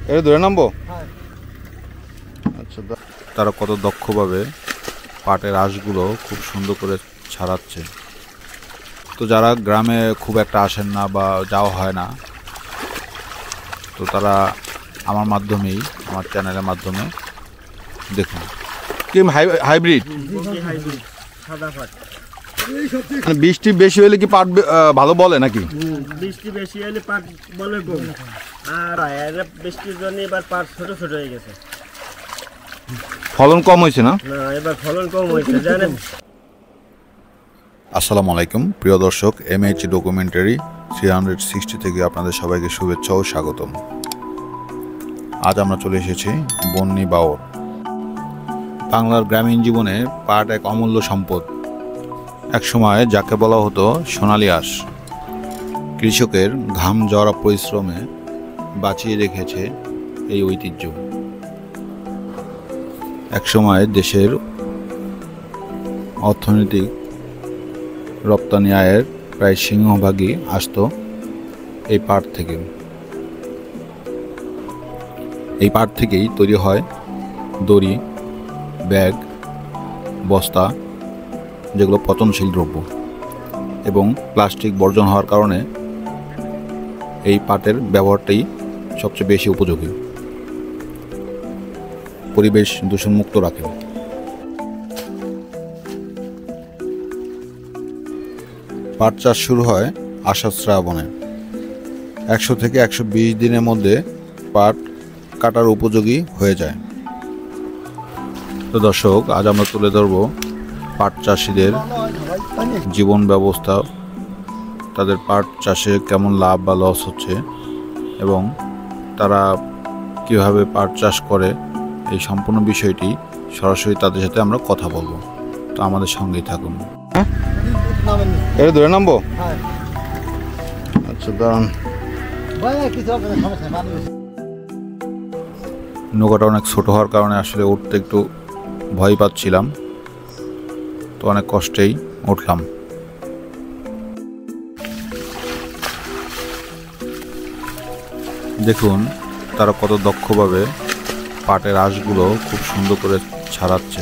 এটা ধরে নামবো। আচ্ছা, তারা কত দক্ষভাবে পাটের আঁশগুলো খুব সুন্দর করে ছাড়াচ্ছে। তো যারা গ্রামে খুব একটা আসেন না বা যাওয়া হয় না, তো তারা আমার মাধ্যমেই, আমার চ্যানেলের মাধ্যমে দেখুন। কি হাইব্রিড মানে বৃষ্টি বেশি হলে কি পাট ভালো বলে নাকি? বৃষ্টি বেশি হলে পাট বলে কম, আর বৃষ্টির জন্য এবার পাট ছোট ছোট হয়ে গেছে। ফলন কম হয়েছে না? না, এবার ফলন কম হয়েছে জানেন। আসসালামু আলাইকুম প্রিয় দর্শক, MH ডকুমেন্টারি 360 থেকে আপনাদের সবাইকে শুভেচ্ছা ও স্বাগতম। আজ আমরা চলে এসেছি বন্নি বাওর। বাংলার গ্রামীণ জীবনে পাট এক অমূল্য সম্পদ। একসময় যাকে বলা হতো সোনালী আঁশ, কৃষকের ঘাম ঝরা পরিশ্রমে বাঁচিয়ে রেখেছে এই ঐতিহ্য। একসময় দেশের অর্থনৈতিক রপ্তানি আয়ের প্রায় সিংহভাগই আসতো এই পাট থেকে। এই পাট থেকেই তৈরি হয় দড়ি, ব্যাগ, বস্তা, যেগুলো পচনশীল দ্রব্য, এবং প্লাস্টিক বর্জন হওয়ার কারণে এই পাটের ব্যবহারটাই সবচেয়ে বেশি উপযোগী, পরিবেশ দূষণমুক্ত রাখে। পাট চাষ শুরু হয় আষাঢ় শ্রাবণে। 100 থেকে 120 দিনের মধ্যে পাট কাটার উপযোগী হয়ে যায়। তো দর্শক, আজ আমরা তুলে ধরব পাট চাষিদের জীবন ব্যবস্থা, তাদের পাট চাষে কেমন লাভ বা লস হচ্ছে এবং তারা কিভাবে পাট চাষ করে, এই সম্পূর্ণ বিষয়টি সরাসরি তাদের সাথে আমরা কথা বলবো। তো আমাদের সঙ্গেই থাকুন। এটা ধরে নামবো। আচ্ছা, দাঁড়ান। নৌকাটা অনেক ছোট হওয়ার কারণে আসলে উঠতে একটু ভয় পাচ্ছিলাম, তো অনেক কষ্টেই উঠলাম। দেখুন তারা কত দক্ষভাবে পাটের আঁশগুলো খুব সুন্দর করে ছাড়াচ্ছে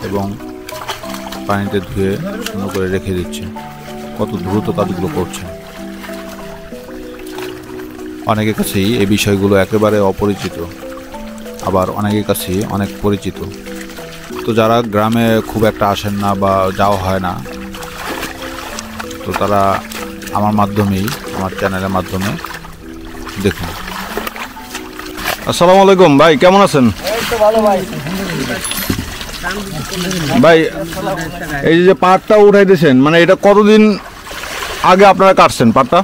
এবং পানিতে ধুয়ে সুন্দর করে রেখে দিচ্ছে। কত দ্রুত কাজগুলো করছে। অনেকের কাছেই এই বিষয়গুলো একেবারে অপরিচিত, আবার অনেকের কাছেই অনেক পরিচিত। তো যারা গ্রামে খুব একটা আসেন না বা যাওয়া হয় না, তো তারা আমার মাধ্যমেই, আমার চ্যানেলের মাধ্যমে দেখুন। আসসালামু আলাইকুম ভাই, কেমন আছেন? ভাই, এই যে পাটটা উঠাইতেছেন, মানে এটা কতদিন আগে আপনারা কাটছেন পাটটা?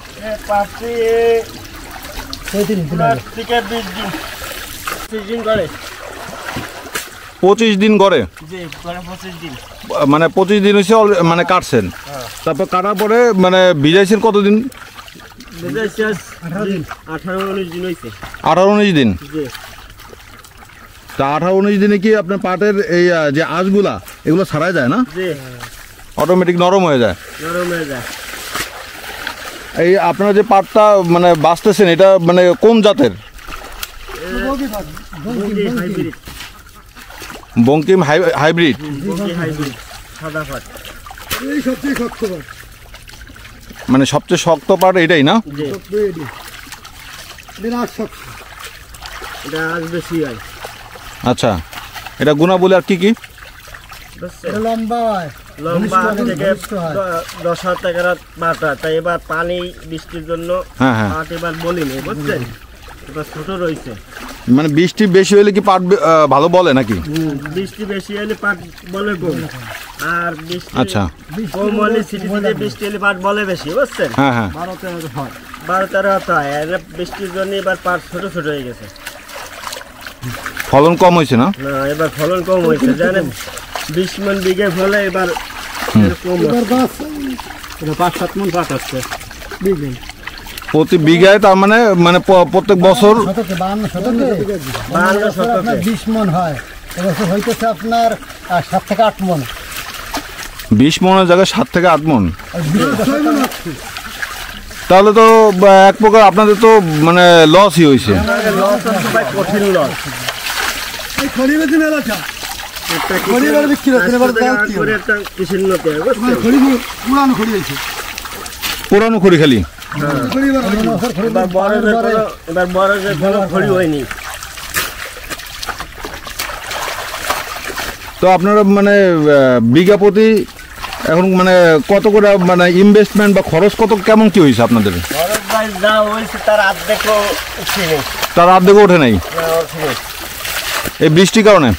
25 দিন করে, মানে 25 দিন হয়েছে মানে কাটছেন। তারপর কাটার পরে মানে ভিজাইছেন কতদিন? 18-19 দিন। তা 18-19 দিনে কি আপনার পাটের এই যে আঁশগুলা এগুলো ছাড়াই যায় না? অটোমেটিক নরম হয়ে যায়। এই আপনারা যে পাটটা মানে বাঁচতেছেন, এটা মানে কোন জাতের? বঙ্কিম হাইব্রিড। মানে সবচেয়ে শক্ত পাট এটাই না? আচ্ছা, এটা গুণাবলী আর কি কি? লম্বা থেকে 10 টাকার বাটা, তাই এবার পানি বৃষ্টির জন্য পাট এবার বলিনি, বুঝছেন, এবার ছোট রয়েছে। মানে বৃষ্টি বেশি হলে কি পাট ভালো বলে নাকি? বৃষ্টি বেশি হলে পাট বলে কম, আর বৃষ্টি কম হলে সিটিতে বৃষ্টি হলে পাট বলে বেশি, বুঝছেন। 12-13 হয়, বৃষ্টির জন্য এবার পাট ছোট ছোট হয়ে গেছে। ফলন কম হয়েছে না? না, এবার ফলন কম হয়েছে জানেন। 20 মণ বিঘে ফলে এবার কম, 5-7 মণ পাট আসছে প্রতি বিঘায়। তার মানে মানে প্রত্যেক বছর 20 মণ হয়, এবছর হইতেছে আপনার 7 থেকে 8 মণ। 20 মণের জায়গায় 7 থেকে 8 মণ। তাহলে তো এক প্রকার আপনাদের তো মানে লসই হয়েছে। লস হচ্ছে ভাই, কঠিন লস। পুরানো খড়ি খালি এবার বড় যে কোনো খড়ি হয়নি। তো আপনারা মানে বিঘা প্রতি এখন মানে কত করে মানে ইনভেস্টমেন্ট বা খরচ কত কেমন কি হয়েছে আপনাদের? খরচ ভাই যা হয়েছে তার অর্ধেকও উঠেনি। তার অর্ধেকও ওঠে নাই এই বৃষ্টির কারণে?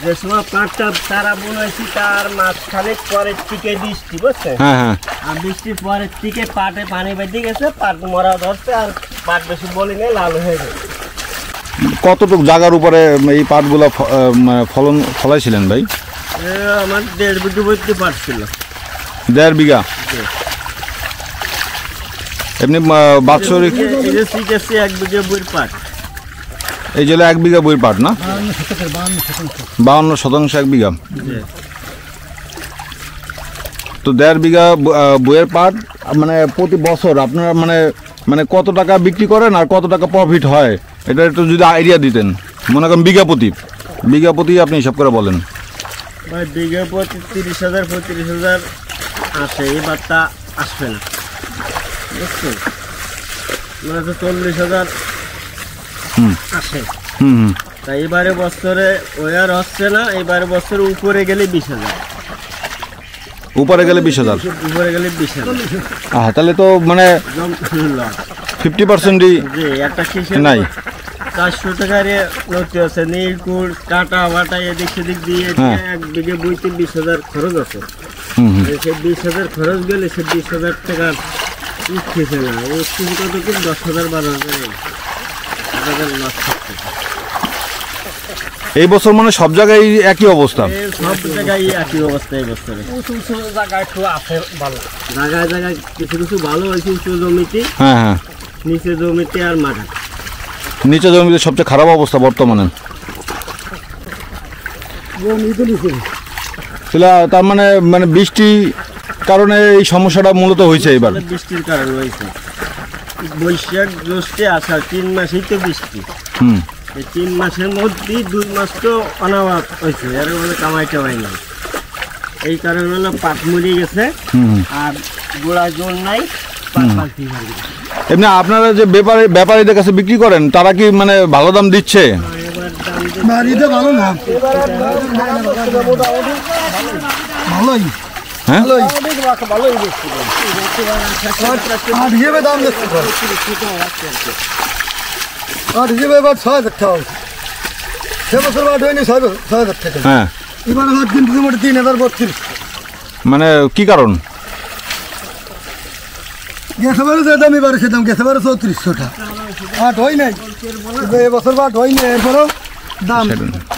যে সময় পাটটা তারা বুনেছি তার মাঝখানে পরের থেকে বৃষ্টি, বুঝছেন? হ্যাঁ হ্যাঁ। আর বৃষ্টির পরের থেকে পাটে পানি বেঁধে গেছে, পাট মরা ধরছে, আর পাট বেশি বলি নেই, লাল হয়ে গেছে। কতটুকু জায়গার উপরে এই পাটগুলো ফলাইছিলেন ভাই? আমার 1.5 বিঘা বইতে পারছিল। 1.5 বিঘা? এমনি বাৎসরিক 1 বিঘা বইয়ের পাট। এই জন্য 1 বিঘা বইয়ের পাট না? 52% 1 বিঘা। তো 1.5 বিঘা বইয়ের পাট মানে প্রতি বছর আপনারা মানে মানে কত টাকা বিক্রি করেন আর কত টাকা প্রফিট হয় এটা একটু যদি আইডিয়া দিতেন। মনে করেন বিঘা প্রতি আপনি হিসাব করে বলেন। ভাই বিঘা প্রতি 30,000 35,000 আসে, এবার তা আসবে না, বুঝছেন? মানে তো 40,000 আসে। তাই এবারে বছরে ওই আর হচ্ছে না, এবারে বছরে উপরে গেলে 20,000। উপরে গেলে 20,000? উপরে গেলে 20,000। তাহলে তো মানে 50%ই একটা কৃষি নাই। 400 টাকার নতি আছে, নীলকুল কাটা বাটা এদিক সেদিক দিয়ে 1 বিঘে বইতে 20,000 খরচ আছে। সেই 20,000 খরচ গেলে সে 20,000 টাকার উঠতেছে না, উঠতেছে কত কি 10,000 12,000 লস থাকছে। এই বছর মানে সব জায়গায় একই অবস্থা? সব জায়গায় একই অবস্থা এই বছরে। উঁচু জায়গায় একটু আছে ভালো, জায়গায় জায়গায় কিছু কিছু ভালো হয়েছে উঁচু জমিতে। হ্যাঁ হ্যাঁ। নিচে জমিতে আর মাঠে। নিচে জমিতে সবচেয়ে খারাপ অবস্থা বর্তমানে। তার মানে মানে বৃষ্টির কারণে এই সমস্যাটা মূলত হয়েছে এবার? বৃষ্টির কারণে হয়েছে। বৈশাখ জ্যৈষ্ঠে আষাঢ় 3 মাসেই তো বৃষ্টি। এই 3 মাসের মধ্যে 2 মাস তো অনাবাদ হয়েছে, এর মধ্যে কামাই টামাই নেই। এই কারণে হলো পাট মরে গেছে আর গোড়া জোর নাই, পাট পাল্টি হয়ে গেছে। এমনি আপনারা যে ব্যাপারীদের কাছে বিক্রি করেন তারা কি মানে ভালো দাম দিচ্ছে? ভালো না, ভালোই হ্যাঁ ভালোই হিসেবে দাম দিচ্ছে। 6,000 টাকা সে বছর বাট হয়নি 6,000 টাকা। হ্যাঁ, এবার কিন্তু 3,032। মানে কি কারণ? গেছে বারে যে দাম এবারে সে দাম গেছে বারে 3400 টাকা। বাট হয় নাই এবছর, বাট হয়নি, এরপরও দাম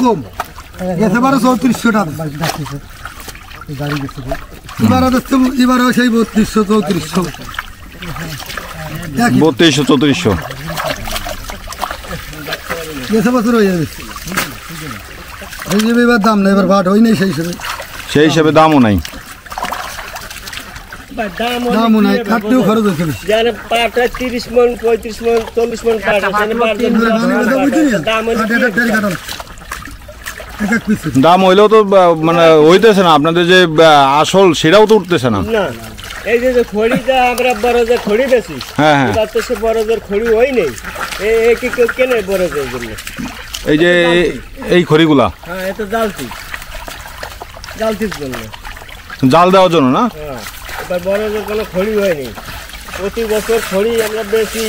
কম গেছে বারে 3400 টাকা। এবারও সেই 3200 3400 3200 গেছে বছর হয়ে যাবে। এবার দাম নাই, এবার বাট হয় নাই সেই হিসাবে দামও নাই। দামও নাই, খাটতেও খরচ হয়েছে। পাটা 30 মন 35 মন 40 মন পাট দাম হইলেও তো মানে হইতেছে না, আপনাদের যে আসল সেটাও তো উঠতেছে না। এই যে খড়িটা আমরা বড়দের খড়ি বেশি, হ্যাঁ হ্যাঁ, তো সে বড়দের খড়ি হয় নেই। এই কি কেউ কেনে বড়দের জন্য? এই যে এই খড়িগুলা, হ্যাঁ এটা জালতির জন্য, জাল দেওয়ার জন্য না? হ্যাঁ, এবার বড়দের কোনো খড়ি হয়নি। প্রতি বছর খড়ি আমরা বেশি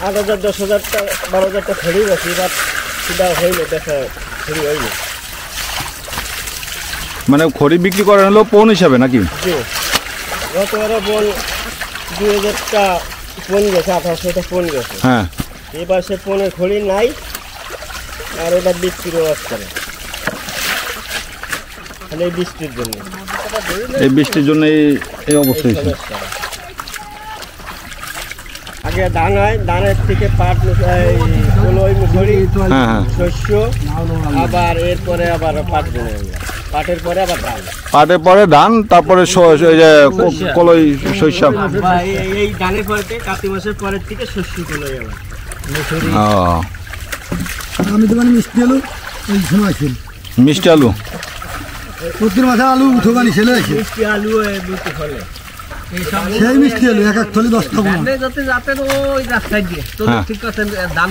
8,000 10,000 টাকা 12,000 টাকা খড়ি বেশি, এবার সেটা হয়নি, দেখা খড়ি হয়নি। মানে খড়ি বিক্রি করেন হলো পণ হিসাবে নাকি? গতবারও বল 2,000 টাকা পণ গেছে, 1800 টাকা পণ গেছে। হ্যাঁ, এবার সে পণের খড়ি নাই, আর ওটা বিক্রিও আসছে না, এই বৃষ্টির জন্য। এই বৃষ্টির জন্য এই অবস্থা হয়েছে। আগে ধান হয়, ধানের থেকে পাট মুখড়ি, শস্য, আবার এরপরে আবার পাট বোনা। পাটের পরে আবার ধান। পাটের পরে ধান, তারপরে ওই যে কলই শস্য। এই ধানের পরে কার্তিক মাসের পরের থেকে শস্য কলই আবার। ও, আমি তো মানে মিষ্টি আলু ওই সময় ছিল, মিষ্টি আলু। প্রতি মাসে আলু উঠোবানি ছেলে আছে, মিষ্টি আলু দুটো ফলে সেই মিষ্টি আলু এক এক থলি 10 টাকা। যাতে যাতে ওই রাস্তায় দিয়ে তো হ্যাঁ। ঠিক আছে ধান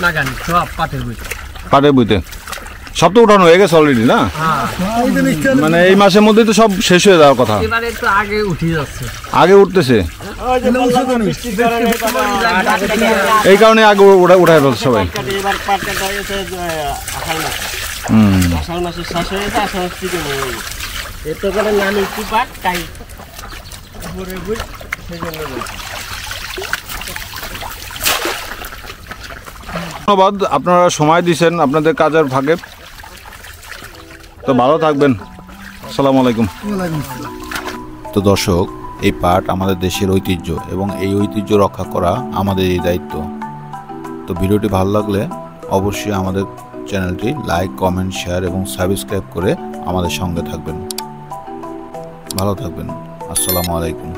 লাগানি সব পাটের বই। পাটের বুইতে সব তো উঠানো হয়ে গেছে অলরেডি না? এই যে মিষ্টি আলু মানে এই মাসের মধ্যেই তো সব শেষ হয়ে যাওয়ার কথা। এবারে একটু আগে উঠে যাচ্ছে। আগে উঠতেছে, বৃষ্টি কারণে এই কারণে আগে উঠায় ফেলছে সবাই। এবার পাট কাটা হয়ে গেছে আষাঢ় মাসে। আষাঢ় মাসের শেষ হয়ে গেছে, আষাঢ় মাস থেকে হয়ে গেছে। এত করে নাম একটু পাট তাই উপরে বুঝ সেই জন্য বলছি। ধন্যবাদ, আপনারা সময় দিয়েছেন আপনাদের কাজের ভাগে। তো ভালো থাকবেন, আসসালামু আলাইকুম। তো দর্শক, এই পাট আমাদের দেশের ঐতিহ্য এবং এই ঐতিহ্য রক্ষা করা আমাদের এই দায়িত্ব। তো ভিডিওটি ভালো লাগলে অবশ্যই আমাদের চ্যানেলটি লাইক, কমেন্ট, শেয়ার এবং সাবস্ক্রাইব করে আমাদের সঙ্গে থাকবেন। ভালো থাকবেন, আসসালামু আলাইকুম।